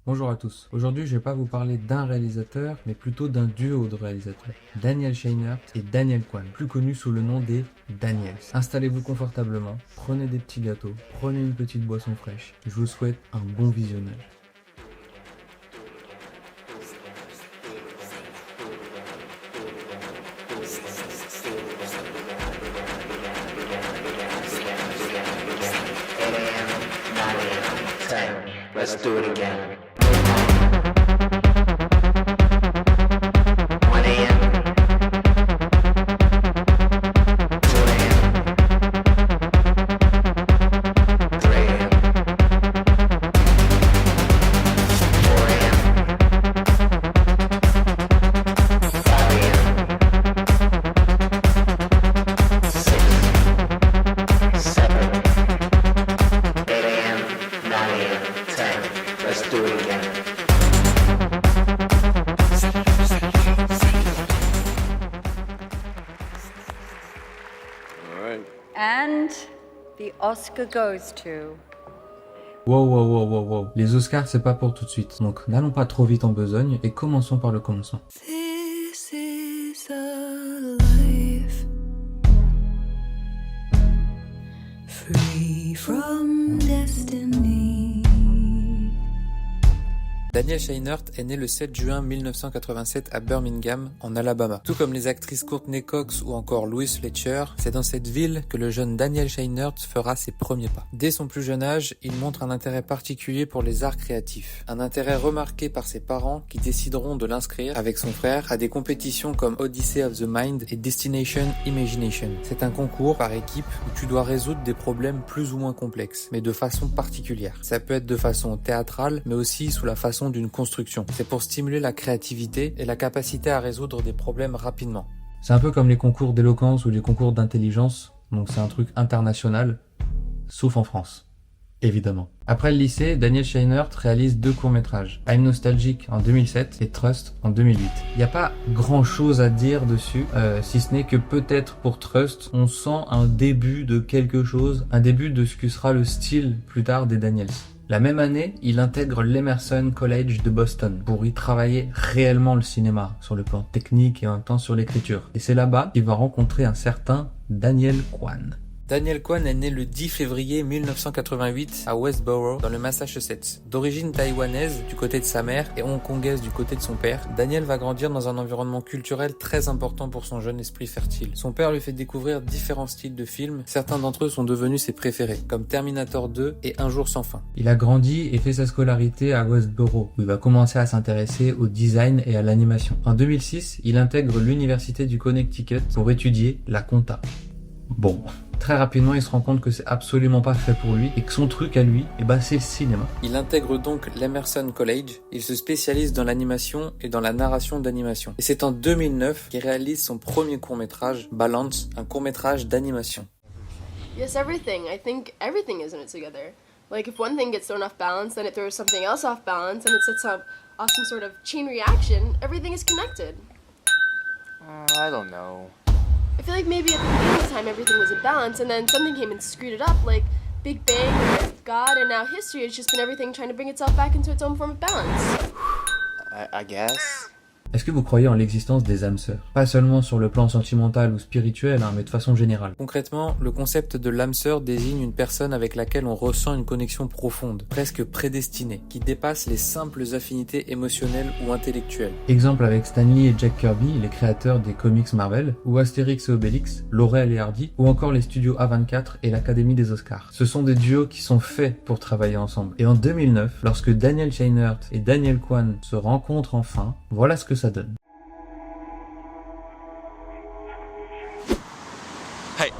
Bonjour à tous. Aujourd'hui, je vais pas vous parler d'un réalisateur, mais plutôt d'un duo de réalisateurs. Daniel Scheinert et Daniel Kwan, plus connus sous le nom des Daniels. Installez-vous confortablement, prenez des petits gâteaux, prenez une petite boisson fraîche. Je vous souhaite un bon visionnage. Let's do it again. Let's do it again. All right. And the Oscar goes to... Wow. Les Oscars, c'est pas pour tout de suite. Donc, n'allons pas trop vite en besogne et commençons par le commencement. This is a life free from destiny. Daniel Scheinert est né le 7 juin 1987 à Birmingham, en Alabama. Tout comme les actrices Courtney Cox ou encore Louise Fletcher, c'est dans cette ville que le jeune Daniel Scheinert fera ses premiers pas. Dès son plus jeune âge, il montre un intérêt particulier pour les arts créatifs. Un intérêt remarqué par ses parents qui décideront de l'inscrire, avec son frère, à des compétitions comme Odyssey of the Mind et Destination Imagination. C'est un concours par équipe où tu dois résoudre des problèmes plus ou moins complexes, mais de façon particulière. Ça peut être de façon théâtrale, mais aussi sous la façon d'une construction. C'est pour stimuler la créativité et la capacité à résoudre des problèmes rapidement. C'est un peu comme les concours d'éloquence ou les concours d'intelligence, donc c'est un truc international, sauf en France, évidemment. Après le lycée, Daniel Scheinert réalise 2 courts-métrages, I'm Nostalgic en 2007 et Trust en 2008. Il n'y a pas grand chose à dire dessus, si ce n'est que peut-être pour Trust, on sent un début de quelque chose, un début de ce que sera le style plus tard des Daniels. La même année, il intègre l'Emerson College de Boston pour y travailler réellement le cinéma, sur le plan technique et en même temps sur l'écriture. Et c'est là-bas qu'il va rencontrer un certain Daniel Kwan. Daniel Kwan est né le 10 février 1988 à Westboro, dans le Massachusetts. D'origine taïwanaise du côté de sa mère et hongkongaise du côté de son père, Daniel va grandir dans un environnement culturel très important pour son jeune esprit fertile. Son père lui fait découvrir différents styles de films, certains d'entre eux sont devenus ses préférés, comme Terminator 2 et Un jour sans fin. Il a grandi et fait sa scolarité à Westboro, où il va commencer à s'intéresser au design et à l'animation. En 2006, il intègre l'université du Connecticut pour étudier la compta. Bon, très rapidement, il se rend compte que c'est absolument pas fait pour lui et que son truc à lui, c'est le cinéma. Il intègre donc l'Emerson College. Il se spécialise dans l'animation et dans la narration d'animation. Et c'est en 2009 qu'il réalise son premier court-métrage, Balance, un court-métrage d'animation. Yes, everything. I think everything is in it together. Like, if one thing gets thrown off balance, then it throws something else off balance, and it sets up some sort of chain reaction. Everything is connected. I don't know. I feel like maybe at the beginning of time everything was in balance, and then something came and screwed it up, like Big Bang or God, and now history has just been everything trying to bring itself back into its own form of balance. I guess. Est-ce que vous croyez en l'existence des âmes sœurs? Pas seulement sur le plan sentimental ou spirituel, mais de façon générale. Concrètement, le concept de l'âme sœur désigne une personne avec laquelle on ressent une connexion profonde, presque prédestinée, qui dépasse les simples affinités émotionnelles ou intellectuelles. Exemple avec Stan Lee et Jack Kirby, les créateurs des comics Marvel, ou Astérix et Obélix, Laurel et Hardy, ou encore les studios A24 et l'Académie des Oscars. Ce sont des duos qui sont faits pour travailler ensemble. Et en 2009, lorsque Daniel Scheinert et Daniel Kwan se rencontrent enfin, voilà ce que ça donne. Hey.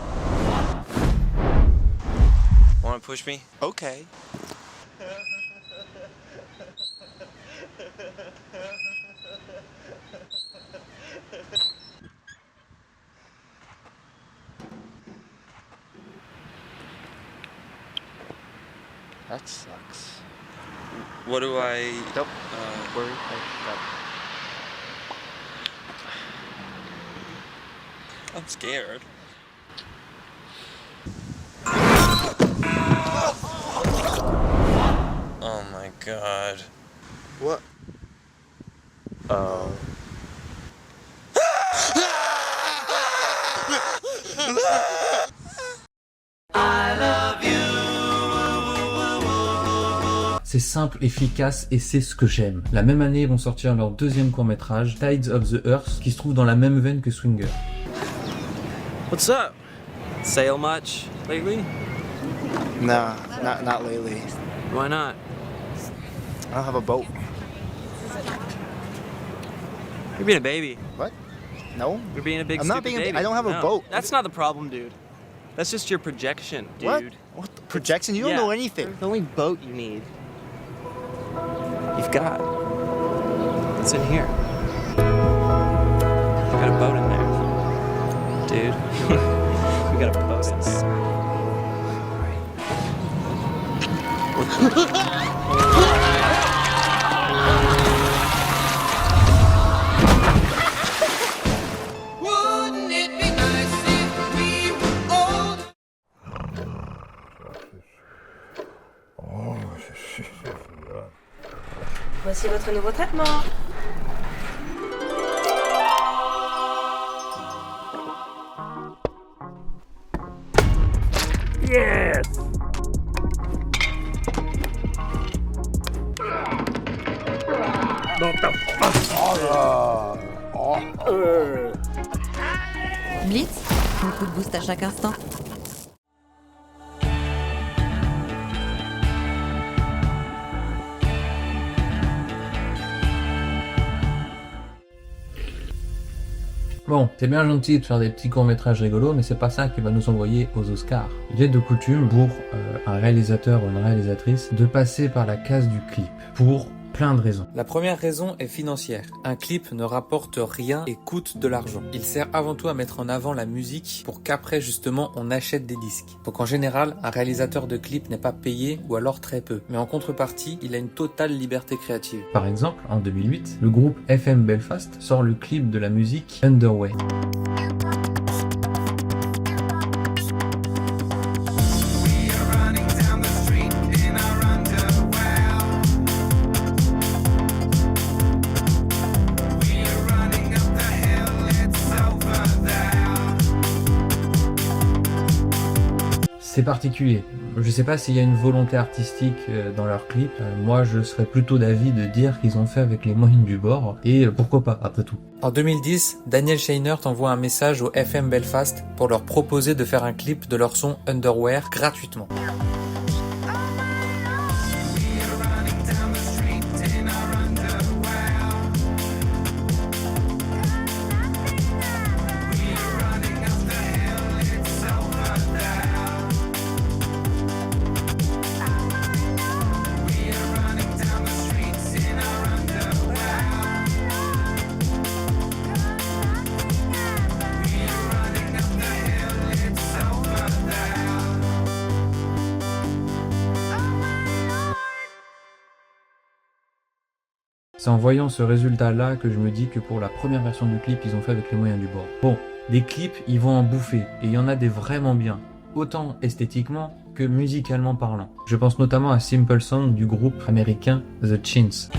Wanna push me? Okay. That sucks. What do I... Nope. Worry. I'm scared. Oh my god. What? Oh. C'est simple, efficace et c'est ce que j'aime. La même année, ils vont sortir leur deuxième court-métrage, Tides of the Earth, qui se trouve dans la même veine que Swinger. What's up? Sail much lately? Nah, not lately. Why not? I don't have a boat. You're being a baby. What? No? You're being a big I'm not stupid being a baby. I don't have a No, boat. That's not the problem, dude. That's just your projection, dude. What the projection? You don't Yeah. know anything. The only boat you need, you've got. It's in here. You got a boat in there, dude. You got a boat in there. Voici votre nouveau traitement. Blitz, un coup de boost à chaque instant. Bon, c'est bien gentil de faire des petits courts-métrages rigolos, mais c'est pas ça qui va nous envoyer aux Oscars. Il est de coutume pour un réalisateur ou une réalisatrice de passer par la case du clip, pour plein de raisons. La première raison est financière. Un clip ne rapporte rien et coûte de l'argent. Il sert avant tout à mettre en avant la musique pour qu'après justement on achète des disques. Donc en général, un réalisateur de clip n'est pas payé ou alors très peu. Mais en contrepartie, il a une totale liberté créative. Par exemple, en 2008, le groupe FM Belfast sort le clip de la musique Underway. C'est particulier. Je sais pas s'il y a une volonté artistique dans leur clip. Moi, je serais plutôt d'avis de dire qu'ils ont fait avec les moyens du bord. Et pourquoi pas, après tout. En 2010, Daniel Scheinert envoie un message au FM Belfast pour leur proposer de faire un clip de leur son Underwear gratuitement. C'est en voyant ce résultat-là que je me dis que pour la première version du clip, ils ont fait avec les moyens du bord. Bon, des clips, ils vont en bouffer, et il y en a des vraiment bien, autant esthétiquement que musicalement parlant. Je pense notamment à Simple Song du groupe américain The Chins.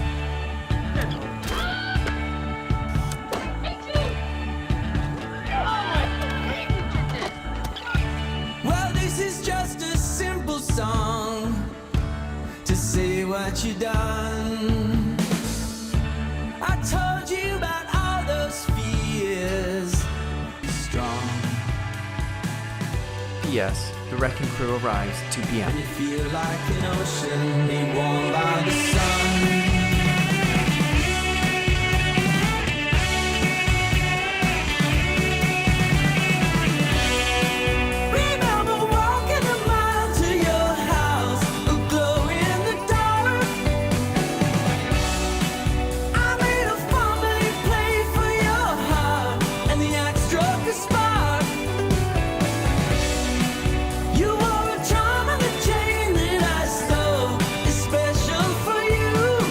Well, this is just a simple song to say what you done. I told you about all those fears. Be strong. P.S. The wrecking crew arrives 2 p.m. And you feel like an ocean made warm by the sun. You wore a charm on the chain that I stole. It's special for you.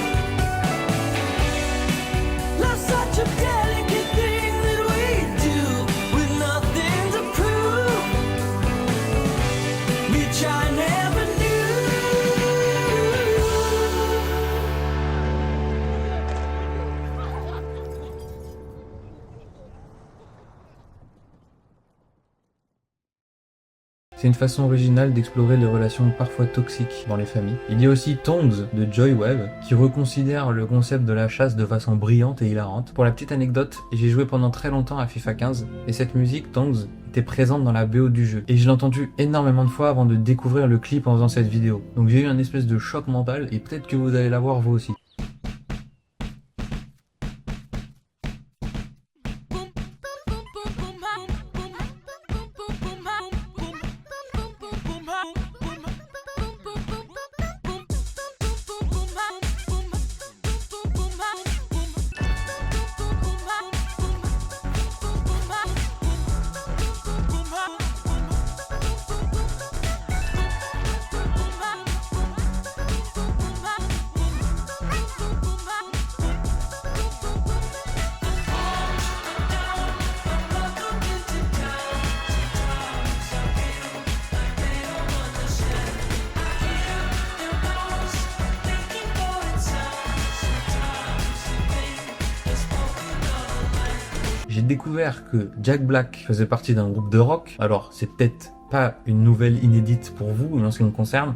C'est une façon originale d'explorer les relations parfois toxiques dans les familles. Il y a aussi Tongues de Joy Webb qui reconsidère le concept de la chasse de façon brillante et hilarante. Pour la petite anecdote, j'ai joué pendant très longtemps à FIFA 15 et cette musique Tongues était présente dans la BO du jeu. Et je l'ai entendu énormément de fois avant de découvrir le clip en faisant cette vidéo. Donc j'ai eu un espèce de choc mental et peut-être que vous allez l'avoir vous aussi. J'ai découvert que Jack Black faisait partie d'un groupe de rock. Alors, c'est peut-être pas une nouvelle inédite pour vous, mais en ce qui me concerne,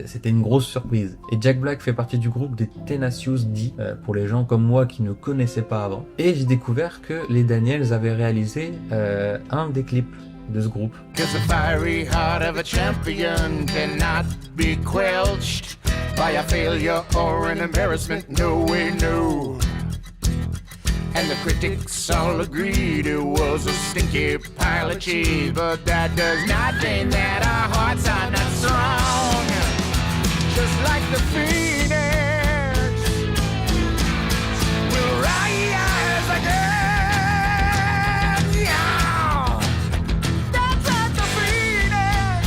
c'était une grosse surprise. Et Jack Black fait partie du groupe des Tenacious D, pour les gens comme moi qui ne connaissaient pas avant. Et j'ai découvert que les Daniels avaient réalisé un des clips de ce groupe. Cause the fiery heart of a champion cannot be quenched by a failure or an embarrassment, no way, no. And the critics all agreed it was a stinky pile of cheese, but that does not mean that our hearts are not strong. Just like the phoenix, we'll rise again. Yeah. That's like the phoenix,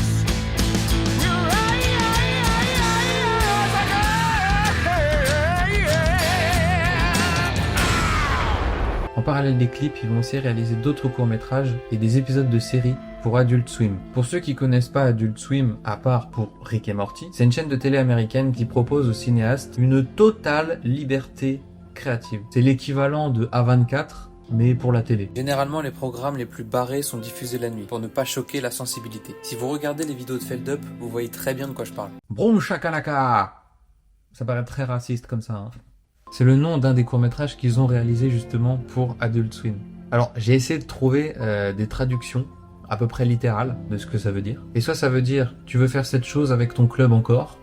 we'll rise again. En parallèle des clips, ils vont aussi réaliser d'autres courts-métrages et des épisodes de séries pour Adult Swim. Pour ceux qui connaissent pas Adult Swim, à part pour Rick et Morty, c'est une chaîne de télé américaine qui propose aux cinéastes une totale liberté créative. C'est l'équivalent de A24, mais pour la télé. Généralement, les programmes les plus barrés sont diffusés la nuit, pour ne pas choquer la sensibilité. Si vous regardez les vidéos de Feldup, vous voyez très bien de quoi je parle. Broum shakalaka! Ça paraît très raciste comme ça, hein. C'est le nom d'un des courts-métrages qu'ils ont réalisé justement pour Adult Swim. Alors, j'ai essayé de trouver des traductions à peu près littérales de ce que ça veut dire. Et soit ça veut dire « tu veux faire cette chose avec ton club encore ?»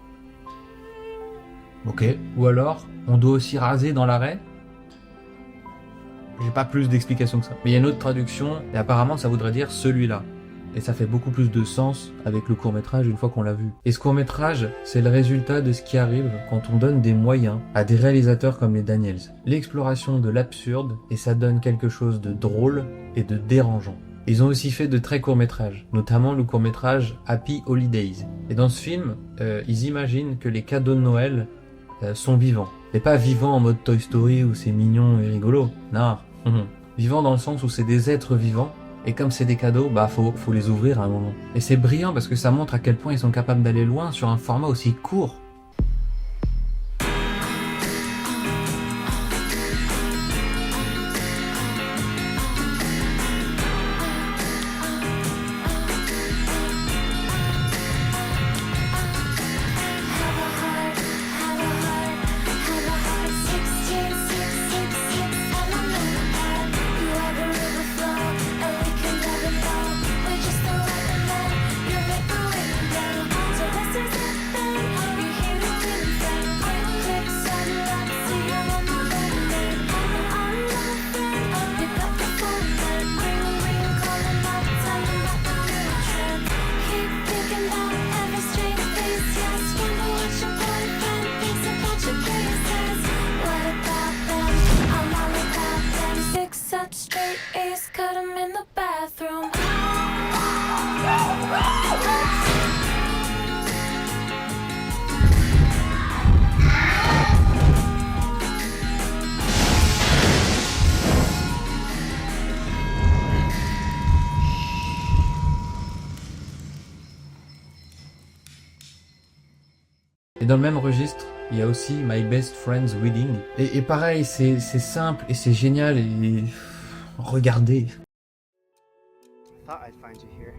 Ok. Ou alors « on doit aussi raser dans l'arrêt ?» J'ai pas plus d'explications que ça. Mais il y a une autre traduction, et apparemment ça voudrait dire « celui-là ». Et ça fait beaucoup plus de sens avec le court-métrage une fois qu'on l'a vu. Et ce court-métrage, c'est le résultat de ce qui arrive quand on donne des moyens à des réalisateurs comme les Daniels. L'exploration de l'absurde, et ça donne quelque chose de drôle et de dérangeant. Ils ont aussi fait de très courts-métrages, notamment le court-métrage Happy Holidays. Et dans ce film, ils imaginent que les cadeaux de Noël sont vivants. Et pas vivants en mode Toy Story où c'est mignon et rigolo. Non. Vivants dans le sens où c'est des êtres vivants. Et comme c'est des cadeaux, bah faut les ouvrir à un moment. Et c'est brillant parce que ça montre à quel point ils sont capables d'aller loin sur un format aussi court. Et dans le même registre, il y a aussi My Best Friend's Wedding. Et pareil, c'est simple et c'est génial et regardez. Thought I'd find you here.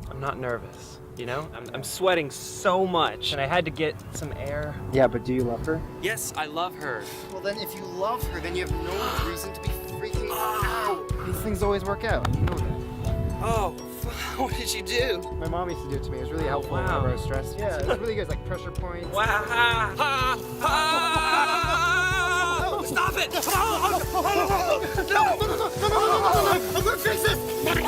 I'm not nervous, you know? I'm sweating so much, and I had to get some air. Yeah, but do you love her? Yes, I love her. Well, then if you love her, then you have no reason to be freaking out. These things always work out. You know that. Oh, what did you do? My mom used to do it to me. It was really helpful whenever I was stressed. Yeah, it's really good. It's like pressure points. Wow. Stop it! No! I'm gonna fix this! I'm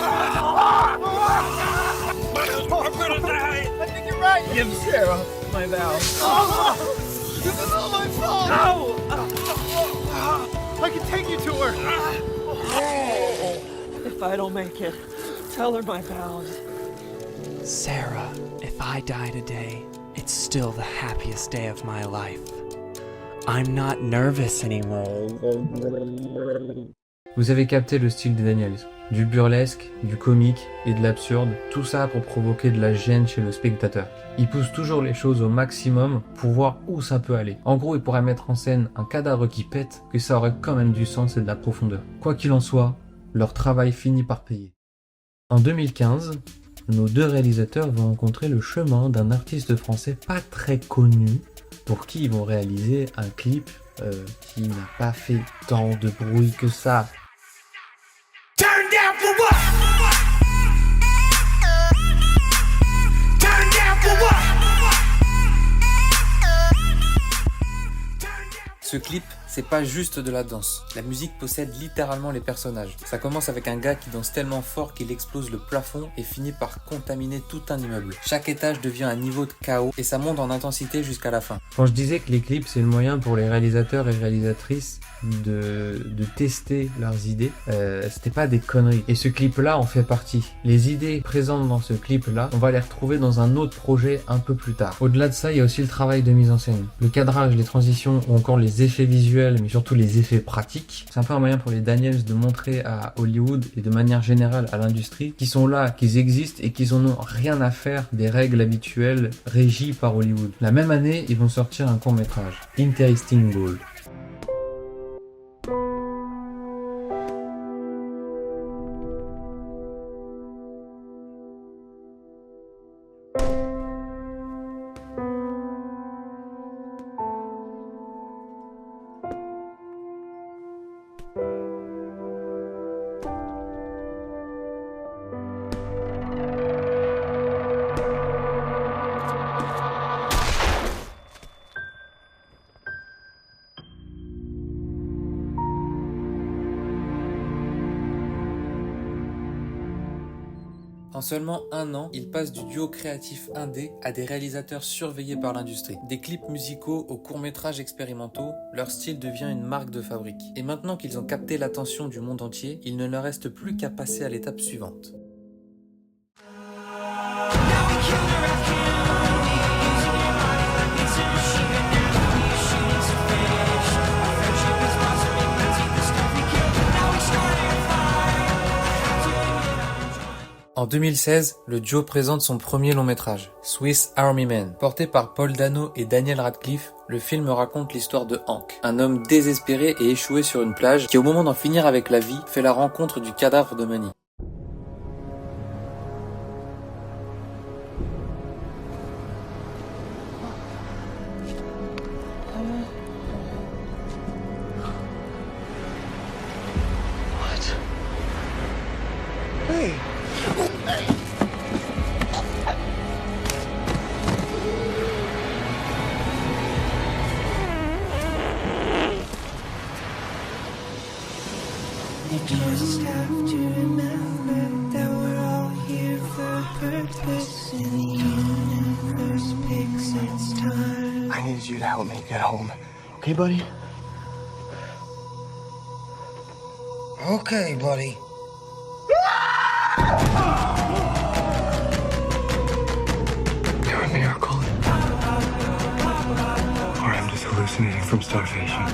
gonna die! I think you're right. Give Sarah my valve. This is all my fault. No! I can take you to her. If I don't make it, tell her my vows. Sarah, if I die today, it's still the happiest day of my life. I'm not nervous anymore. Vous avez capté le style des Daniels. Du burlesque, du comique et de l'absurde, tout ça pour provoquer de la gêne chez le spectateur. Ils poussent toujours les choses au maximum pour voir où ça peut aller. En gros, ils pourraient mettre en scène un cadavre qui pète, que ça aurait quand même du sens et de la profondeur. Quoi qu'il en soit, leur travail finit par payer. En 2015, nos deux réalisateurs vont rencontrer le chemin d'un artiste français pas très connu, pour qui ils vont réaliser un clip qui n'a pas fait tant de bruit que ça. Turn down for what? Turn down for what? Ce clip, c'est pas juste de la danse. La musique possède littéralement les personnages. Ça commence avec un gars qui danse tellement fort qu'il explose le plafond et finit par contaminer tout un immeuble. Chaque étage devient un niveau de chaos et ça monte en intensité jusqu'à la fin. Quand je disais que les clips, c'est le moyen pour les réalisateurs et réalisatrices de tester leurs idées, c'était pas des conneries. Et ce clip-là en fait partie. Les idées présentes dans ce clip-là, on va les retrouver dans un autre projet un peu plus tard. Au-delà de ça, il y a aussi le travail de mise en scène. Le cadrage, les transitions ou encore les effets visuels, mais surtout les effets pratiques. C'est un peu un moyen pour les Daniels de montrer à Hollywood et de manière générale à l'industrie qu'ils sont là, qu'ils existent et qu'ils en ont rien à faire des règles habituelles régies par Hollywood. La même année, ils vont sortir un court-métrage, Interesting Gold. En seulement un an, ils passent du duo créatif indé à des réalisateurs surveillés par l'industrie. Des clips musicaux aux courts-métrages expérimentaux, leur style devient une marque de fabrique. Et maintenant qu'ils ont capté l'attention du monde entier, il ne leur reste plus qu'à passer à l'étape suivante. En 2016, le duo présente son premier long métrage, Swiss Army Man. Porté par Paul Dano et Daniel Radcliffe, le film raconte l'histoire de Hank, un homme désespéré et échoué sur une plage qui, au moment d'en finir avec la vie, fait la rencontre du cadavre de Manny. You just have to remember that we're all here for a purpose, and the universe picks its time. I need you to help me get home. Okay, buddy? Okay, buddy. You're a miracle. Or I'm just hallucinating from starvation.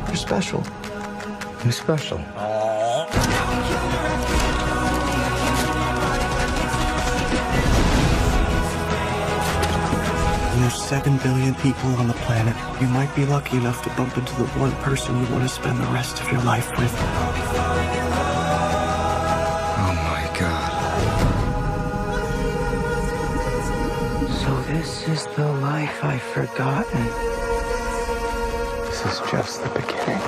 You're special. Who's special? You There's 7 billion people on the planet. You might be lucky enough to bump into the one person you want to spend the rest of your life with. Oh my God. So this is the life I've forgotten. This is just the beginning.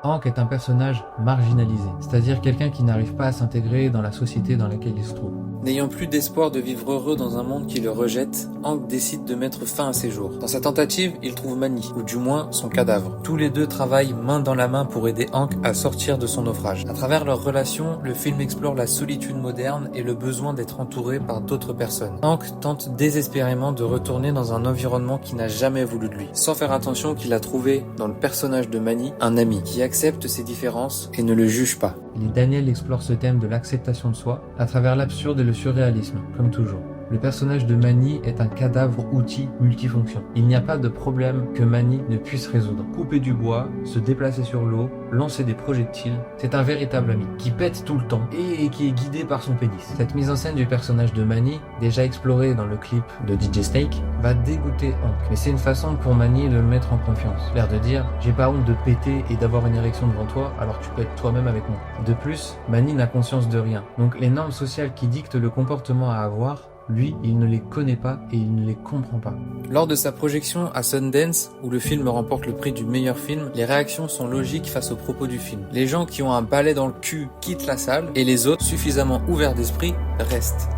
Hank est un personnage marginalisé, c'est-à-dire quelqu'un qui n'arrive pas à s'intégrer dans la société dans laquelle il se trouve. N'ayant plus d'espoir de vivre heureux dans un monde qui le rejette, Hank décide de mettre fin à ses jours. Dans sa tentative, il trouve Manny, ou du moins son cadavre. Tous les deux travaillent main dans la main pour aider Hank à sortir de son naufrage. À travers leur relation, le film explore la solitude moderne et le besoin d'être entouré par d'autres personnes. Hank tente désespérément de retourner dans un environnement qui n'a jamais voulu de lui, sans faire attention qu'il a trouvé dans le personnage de Manny un ami qui accepte ses différences et ne le juge pas. Et Daniel explore ce thème de l'acceptation de soi à travers l'absurde et le surréalisme, comme toujours. Le personnage de Manny est un cadavre-outil multifonction. Il n'y a pas de problème que Manny ne puisse résoudre. Couper du bois, se déplacer sur l'eau, lancer des projectiles, c'est un véritable ami, qui pète tout le temps et qui est guidé par son pénis. Cette mise en scène du personnage de Manny, déjà explorée dans le clip de DJ Snake, va dégoûter Hank. Mais c'est une façon pour Manny de le mettre en confiance. L'air de dire, j'ai pas honte de péter et d'avoir une érection devant toi, alors tu peux être toi-même avec moi. De plus, Manny n'a conscience de rien. Donc les normes sociales qui dictent le comportement à avoir, lui, il ne les connaît pas et il ne les comprend pas. Lors de sa projection à Sundance, où le film remporte le prix du meilleur film, les réactions sont logiques face aux propos du film. Les gens qui ont un balai dans le cul quittent la salle et les autres, suffisamment ouverts d'esprit, restent.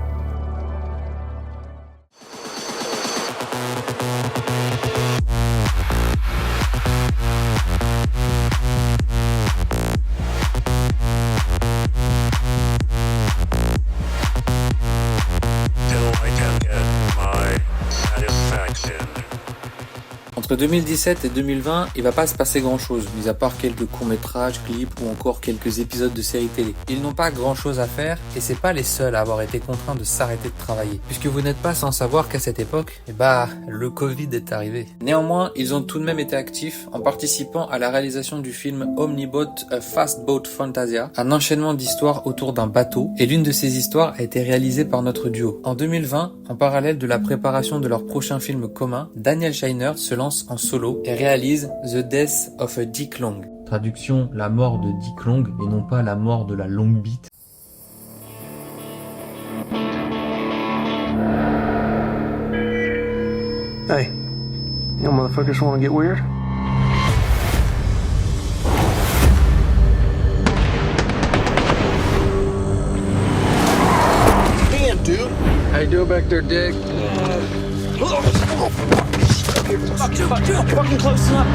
Entre 2017 et 2020, il va pas se passer grand chose, mis à part quelques courts-métrages, clips ou encore quelques épisodes de séries télé. Ils n'ont pas grand chose à faire et c'est pas les seuls à avoir été contraints de s'arrêter de travailler. Puisque vous n'êtes pas sans savoir qu'à cette époque, le Covid est arrivé. Néanmoins, ils ont tout de même été actifs en participant à la réalisation du film Omnibot A Fast Boat Fantasia, un enchaînement d'histoires autour d'un bateau, et l'une de ces histoires a été réalisée par notre duo. En 2020, en parallèle de la préparation de leur prochain film commun, Daniel Scheinert se lance en solo et réalise The Death of a Dick Long. Traduction, la mort de Dick Long et non pas la mort de la longue bite. Hey, you motherfuckers wanna get weird? Damn, dude. How you doing back there, Dick? Fucking close enough.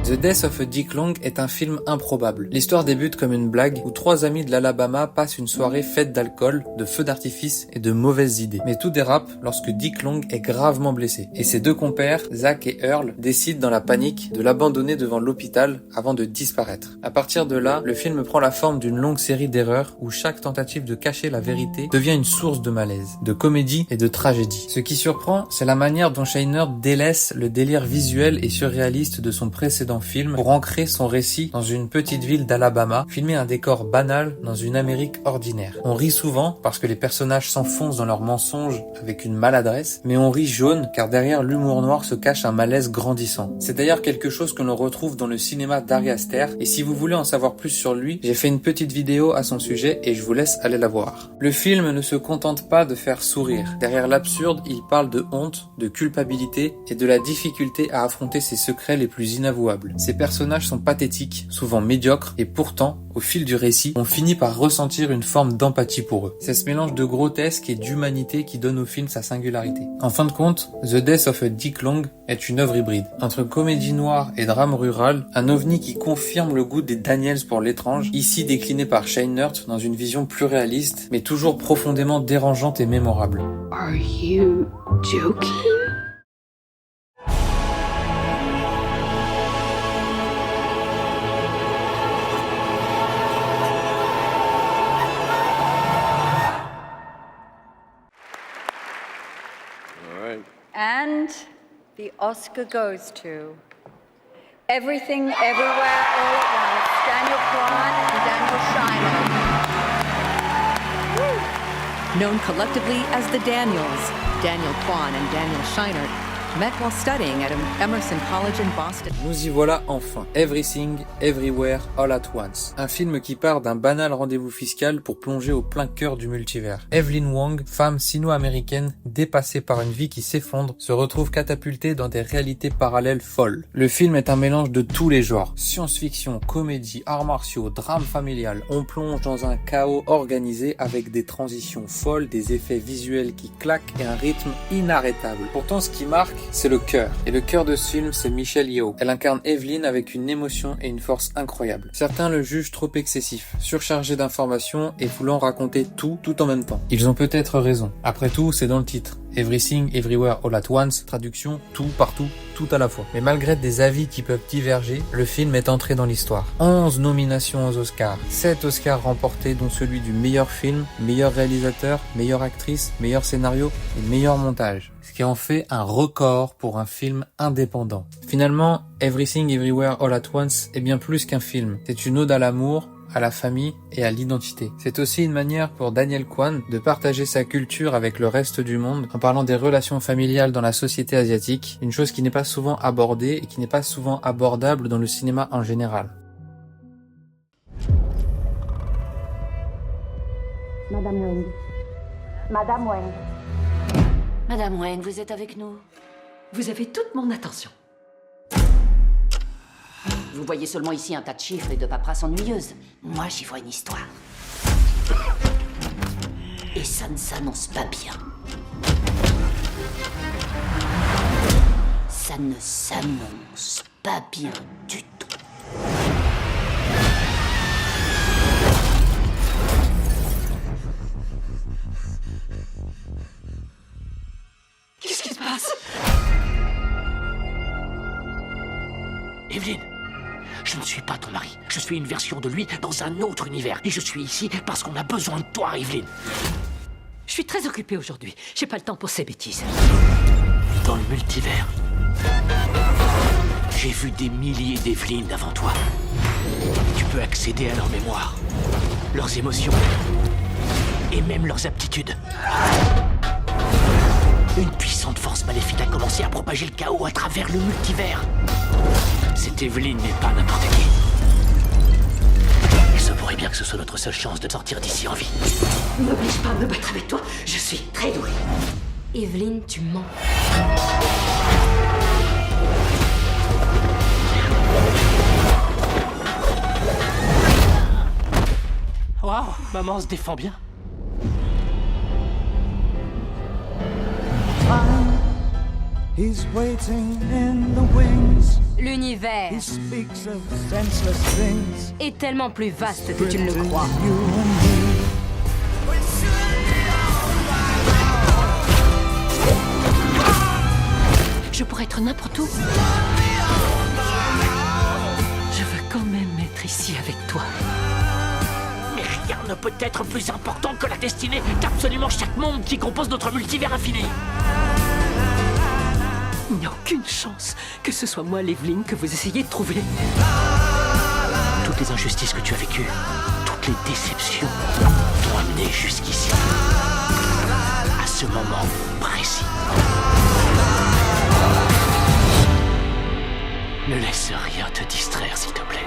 The Death of a Dick Long est un film improbable. L'histoire débute comme une blague où trois amis de l'Alabama passent une soirée faite d'alcool, de feux d'artifice et de mauvaises idées. Mais tout dérape lorsque Dick Long est gravement blessé. Et ses deux compères, Zach et Earl, décident dans la panique de l'abandonner devant l'hôpital avant de disparaître. À partir de là, le film prend la forme d'une longue série d'erreurs où chaque tentative de cacher la vérité devient une source de malaise, de comédie et de tragédie. Ce qui surprend, c'est la manière dont Scheinert délaisse le délire visuel et surréaliste de son précédent film pour ancrer son récit dans une petite ville d'Alabama, filmer un décor banal dans une Amérique ordinaire. On rit souvent parce que les personnages s'enfoncent dans leurs mensonges avec une maladresse, mais on rit jaune car derrière l'humour noir se cache un malaise grandissant. C'est d'ailleurs quelque chose que l'on retrouve dans le cinéma d'Ari Aster, et si vous voulez en savoir plus sur lui, j'ai fait une petite vidéo à son sujet et je vous laisse aller la voir. Le film ne se contente pas de faire sourire. Derrière l'absurde, il parle de honte, de culpabilité et de la difficulté à affronter ses secrets les plus inavouables. Ces personnages sont pathétiques, souvent médiocres, et pourtant, au fil du récit, on finit par ressentir une forme d'empathie pour eux. C'est ce mélange de grotesque et d'humanité qui donne au film sa singularité. En fin de compte, The Death of a Dick Long est une œuvre hybride. Entre comédie noire et drame rural, un ovni qui confirme le goût des Daniels pour l'étrange, ici décliné par Scheinert dans une vision plus réaliste, mais toujours profondément dérangeante et mémorable. Are you joking? And the Oscar goes to Everything, Everywhere, All at Once, Daniel Kwan and Daniel Scheinert. Known collectively as the Daniels, Daniel Kwan and Daniel Scheinert met while studying at Emerson College in Boston. Nous y voilà enfin. Everything, Everywhere, All at Once. Un film qui part d'un banal rendez-vous fiscal pour plonger au plein cœur du multivers. Evelyn Wang, femme sino-américaine dépassée par une vie qui s'effondre, se retrouve catapultée dans des réalités parallèles folles. Le film est un mélange de tous les genres. Science-fiction, comédie, arts martiaux, drame familial. On plonge dans un chaos organisé avec des transitions folles, des effets visuels qui claquent et un rythme inarrêtable. Pourtant, ce qui marque, c'est le cœur. Et le cœur de ce film, c'est Michelle Yeoh. Elle incarne Evelyn avec une émotion et une force incroyables. Certains le jugent trop excessif, surchargé d'informations et voulant raconter tout en même temps. Ils ont peut-être raison. Après tout, c'est dans le titre. Everything, Everywhere, All at Once, traduction, tout, partout, tout à la fois. Mais malgré des avis qui peuvent diverger, le film est entré dans l'histoire. 11 nominations aux Oscars, 7 Oscars remportés dont celui du meilleur film, meilleur réalisateur, meilleure actrice, meilleur scénario et meilleur montage. Ce qui en fait un record pour un film indépendant. Finalement, Everything, Everywhere, All at Once est bien plus qu'un film. C'est une ode à l'amour, à la famille et à l'identité. C'est aussi une manière pour Daniel Kwan de partager sa culture avec le reste du monde en parlant des relations familiales dans la société asiatique, une chose qui n'est pas souvent abordée et qui n'est pas souvent abordable dans le cinéma en général. Madame Wang. Madame Wang. Madame Wang, vous êtes avec nous? Vous avez toute mon attention. Vous voyez seulement ici un tas de chiffres et de paperasses ennuyeuses. Moi, j'y vois une histoire. Et ça ne s'annonce pas bien. Ça ne s'annonce pas bien du tout. Qu'est-ce qui se passe? Evelyn, je ne suis pas ton mari. Je suis une version de lui dans un autre univers. Et je suis ici parce qu'on a besoin de toi, Evelyn. Je suis très occupée aujourd'hui. J'ai pas le temps pour ces bêtises. Dans le multivers, j'ai vu des milliers d'Evelyn avant toi. Tu peux accéder à leur mémoire, leurs émotions et même leurs aptitudes. Une puissante force maléfique a commencé à propager le chaos à travers le multivers. Cette Evelyn n'est pas n'importe qui. Il se pourrait bien que ce soit notre seule chance de sortir d'ici en vie. N'oblige pas à me battre avec toi. Je suis très douée. Evelyn, tu mens. Waouh, maman se défend bien. He's waiting in the wings. L'univers He speaks of senseless things. est tellement plus vaste que tu ne le crois. Je pourrais être n'importe où. Je veux quand même être ici avec toi. Mais rien ne peut être plus important que la destinée d'absolument chaque monde qui compose notre multivers infini. Il n'y a aucune chance que ce soit moi, l'Evelyn, que vous essayez de trouver. Toutes les injustices que tu as vécues, toutes les déceptions t'ont amené jusqu'ici. À ce moment précis. Ne laisse rien te distraire, s'il te plaît.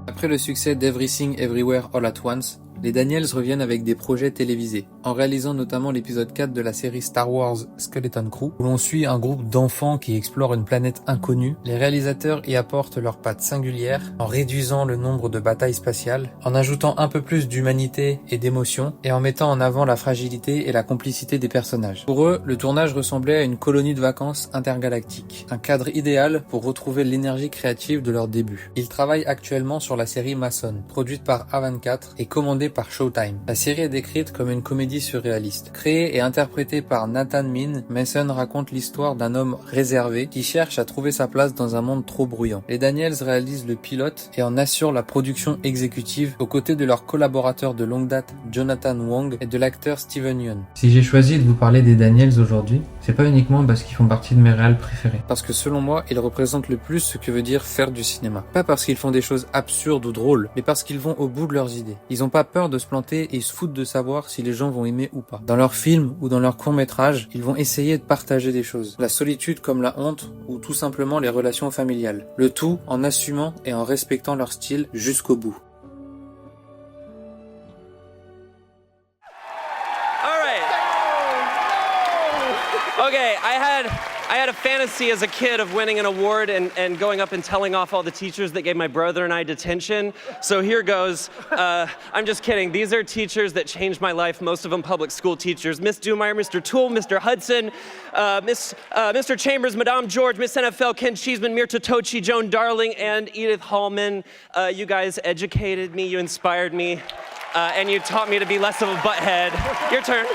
Après le succès d'Everything Everywhere All at Once, Les Daniels reviennent avec des projets télévisés, en réalisant notamment l'épisode 4 de la série Star Wars Skeleton Crew, où l'on suit un groupe d'enfants qui explorent une planète inconnue. Les réalisateurs y apportent leurs pattes singulières, en réduisant le nombre de batailles spatiales, en ajoutant un peu plus d'humanité et d'émotion, et en mettant en avant la fragilité et la complicité des personnages. Pour eux, le tournage ressemblait à une colonie de vacances intergalactique, un cadre idéal pour retrouver l'énergie créative de leur début. Ils travaillent actuellement sur la série Mason, produite par A24 et commandée par Showtime. La série est décrite comme une comédie surréaliste. Créée et interprétée par Nathan Min, Mason raconte l'histoire d'un homme réservé qui cherche à trouver sa place dans un monde trop bruyant. Les Daniels réalisent le pilote et en assurent la production exécutive aux côtés de leurs collaborateurs de longue date Jonathan Wong et de l'acteur Steven Yeun. Si j'ai choisi de vous parler des Daniels aujourd'hui, c'est pas uniquement parce qu'ils font partie de mes réals préférés. Parce que selon moi, ils représentent le plus ce que veut dire faire du cinéma. Pas parce qu'ils font des choses absurdes ou drôles, mais parce qu'ils vont au bout de leurs idées. Ils ont pas peur de se planter et ils se foutent de savoir si les gens vont aimer ou pas. Dans leurs films ou dans leurs courts-métrages, ils vont essayer de partager des choses. La solitude comme la honte ou tout simplement les relations familiales. Le tout en assumant et en respectant leur style jusqu'au bout. Okay, I had a fantasy as a kid of winning an award and going up and telling off all the teachers that gave my brother and I detention. So here goes. I'm just kidding. These are teachers that changed my life, most of them public school teachers. Miss Dumeier, Mr. Toole, Mr. Hudson, Mr. Chambers, Madame George, Miss NFL, Ken Cheeseman, Mirta Tochi, Joan Darling, and Edith Hallman. You guys educated me, you inspired me, and you taught me to be less of a butthead. Your turn.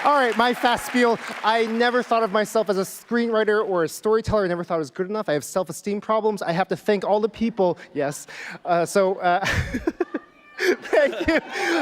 All right, my fast spiel. I never thought of myself as a screenwriter or a storyteller. I never thought I was good enough. I have self-esteem problems. I have to thank all the people. Yes. Thank you.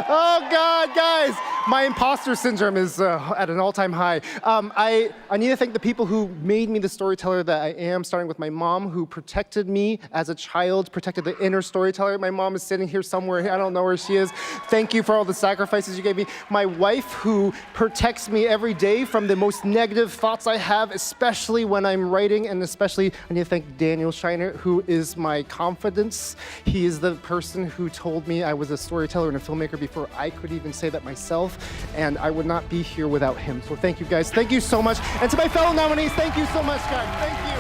Oh, God, guys. My imposter syndrome is at an all-time high. I need to thank the people who made me the storyteller that I am, starting with my mom, who protected me as a child, protected the inner storyteller. My mom is sitting here somewhere. I don't know where she is. Thank you for all the sacrifices you gave me. My wife, who protects me every day from the most negative thoughts I have, especially when I'm writing, and especially I need to thank Daniel Scheinert, who is my confidence. He is the person who told me I was a storyteller and a filmmaker before I could even say that myself, and I would not be here without him. So thank you, guys. Thank you so much. And to my fellow nominees, thank you so much, guys. Thank you.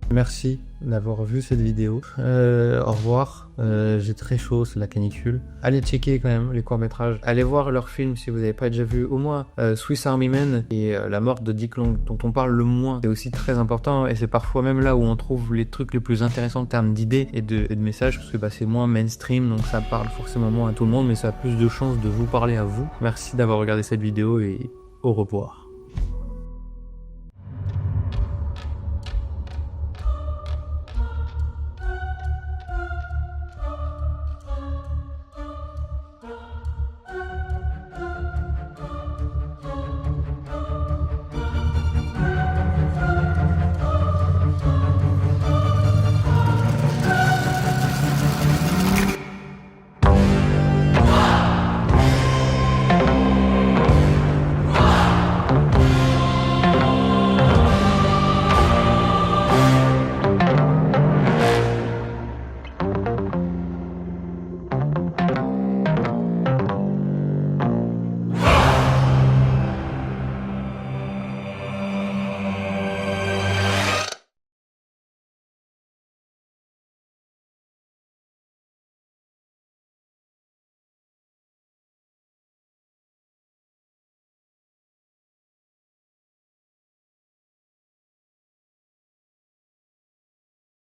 Merci d'avoir vu cette vidéo. Au revoir. J'ai très chaud, c'est la canicule. Allez checker quand même les courts-métrages. Allez voir leurs films si vous n'avez pas déjà vu. Au moins Swiss Army Man et La mort de Dick Long, dont on parle le moins. C'est aussi très important et c'est parfois même là où on trouve les trucs les plus intéressants en termes d'idées et de messages, parce que c'est moins mainstream, donc ça parle forcément moins à tout le monde, mais ça a plus de chances de vous parler à vous. Merci d'avoir regardé cette vidéo et au revoir.